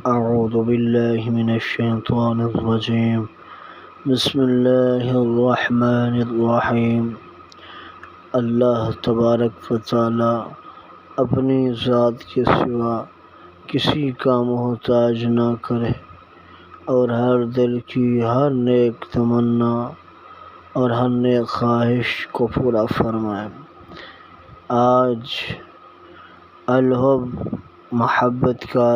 اعوذ باللہ من الشیطان الرجیم بسم اللہ الرحمن الرحیم۔ اللہ تبارک و تعالی اپنی ذات کے سوا کسی کا محتاج نہ کرے اور ہر دل کی ہر نیک تمنا اور ہر نیک خواہش کو پورا فرمائے۔ آج الحب محبت کا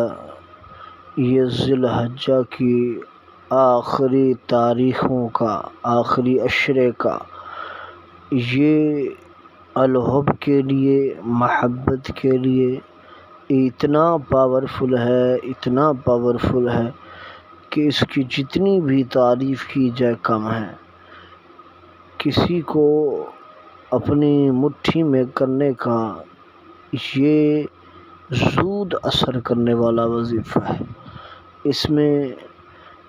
یہ ذی الحجہ کی آخری تاریخوں کا آخری عشرے کا یہ الحب کے لیے محبت کے لیے اتنا پاورفل ہے کہ اس کی جتنی بھی تعریف کی جائے کم ہے۔ کسی کو اپنی مٹھی میں کرنے کا یہ زود اثر کرنے والا وظیفہ ہے۔ اس میں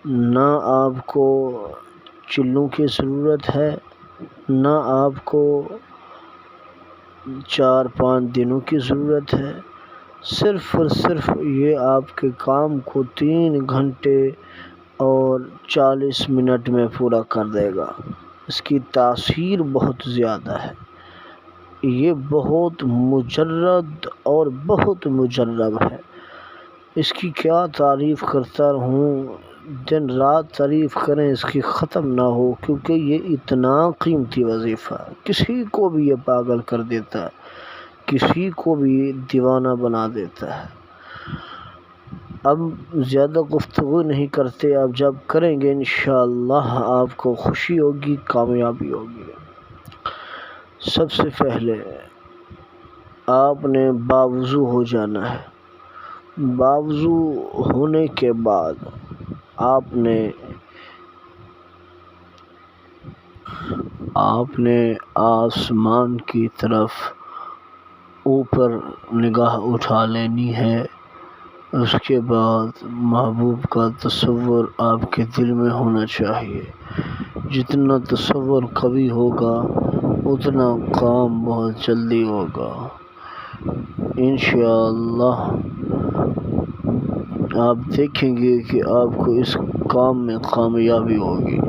نہ آپ کو چلوں کی ضرورت ہے، نہ آپ کو 4-5 دنوں کی ضرورت ہے، صرف اور صرف یہ آپ کے کام کو 3 گھنٹے اور 40 منٹ میں پورا کر دے گا۔ اس کی تاثیر بہت زیادہ ہے۔ یہ بہت مجرد اور بہت مجرب ہے۔ اس کی کیا تعریف کرتا رہوں، دن رات تعریف کریں اس کی ختم نہ ہو، کیونکہ یہ اتنا قیمتی وظیفہ ہے۔ کسی کو بھی یہ پاگل کر دیتا ہے، کسی کو بھی دیوانہ بنا دیتا ہے۔ اب زیادہ گفتگو نہیں کرتے، اب جب کریں گے انشاءاللہ آپ کو خوشی ہوگی، کامیابی ہوگی۔ سب سے پہلے آپ نے باوضو ہو جانا ہے۔ باوضو ہونے کے بعد آپ نے آسمان کی طرف اوپر نگاہ اٹھا لینی ہے۔ اس کے بعد محبوب کا تصور آپ کے دل میں ہونا چاہیے۔ جتنا تصور قوی ہوگا اتنا کام بہت جلدی ہوگا۔ انشاءاللہ آپ دیکھیں گے کہ آپ کو اس کام میں کامیابی ہوگی۔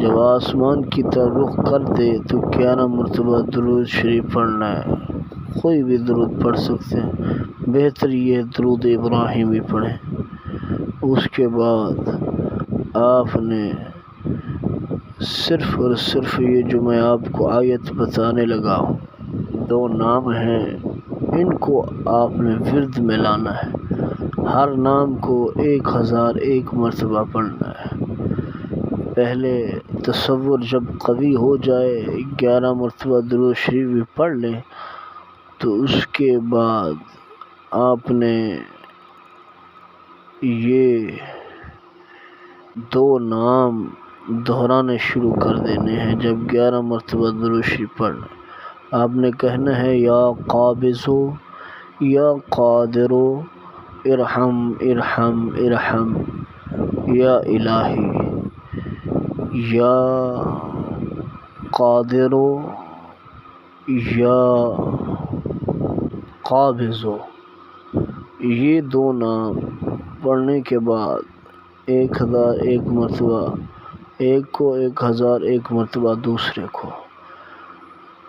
جب آسمان کی طرف رخ کر دے تو 11 مرتبہ درود شریف پڑھنا ہے۔ کوئی بھی درود پڑھ سکتے ہیں، بہتر یہ درود ابراہیمی پڑھیں۔ اس کے بعد آپ نے صرف اور صرف یہ جو میں آپ کو آیت بتانے لگا ہوں، 2 نام ہیں، ان کو آپ نے ورد میں لانا ہے۔ ہر نام کو 1001 مرتبہ پڑھنا ہے۔ پہلے تصور جب قوی ہو جائے، 11 مرتبہ درود شریف بھی پڑھ لیں، تو اس کے بعد آپ نے یہ 2 نام دہرانے شروع کر دینے ہیں۔ جب 11 مرتبہ درود شریف پڑھنا، آپ نے کہنا ہے یا قابضو یا قادرو ارحم ارحم ارحم یا الہی، یا قادرو یا قابضو۔ یہ 2 نام پڑھنے کے بعد 1001 مرتبہ ایک کو، 1001 مرتبہ دوسرے کو۔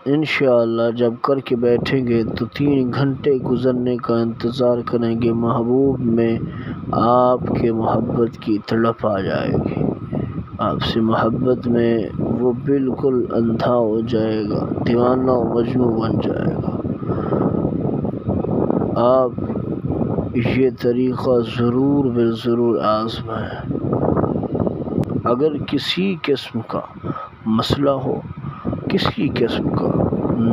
انشاءاللہ جب کر کے بیٹھیں گے تو 3 گھنٹے گزرنے کا انتظار کریں گے، محبوب میں آپ کے محبت کی تڑپ آ جائے گی۔ آپ سے محبت میں وہ بالکل اندھا ہو جائے گا، دیوانہ و مجنوں بن جائے گا۔ آپ یہ طریقہ ضرور بالضرور آزمائیں۔ اگر کسی قسم کا مسئلہ ہو، کسی قسم کا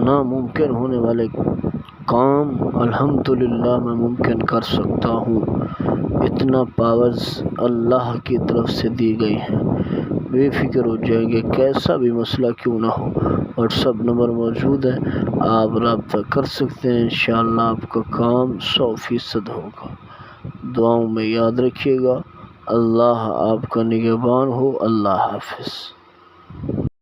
ناممکن ہونے والے کام الحمدللہ میں ممکن کر سکتا ہوں، اتنا پاورز اللہ کی طرف سے دی گئی ہیں۔ بے فکر ہو جائیں گے، کیسا بھی مسئلہ کیوں نہ ہو۔ واٹس ایپ نمبر موجود ہے، آپ رابطہ کر سکتے ہیں۔ انشاءاللہ آپ کا کام 100% ہوگا۔ دعاؤں میں یاد رکھیے گا۔ اللہ آپ کا نگہبان ہو۔ اللہ حافظ۔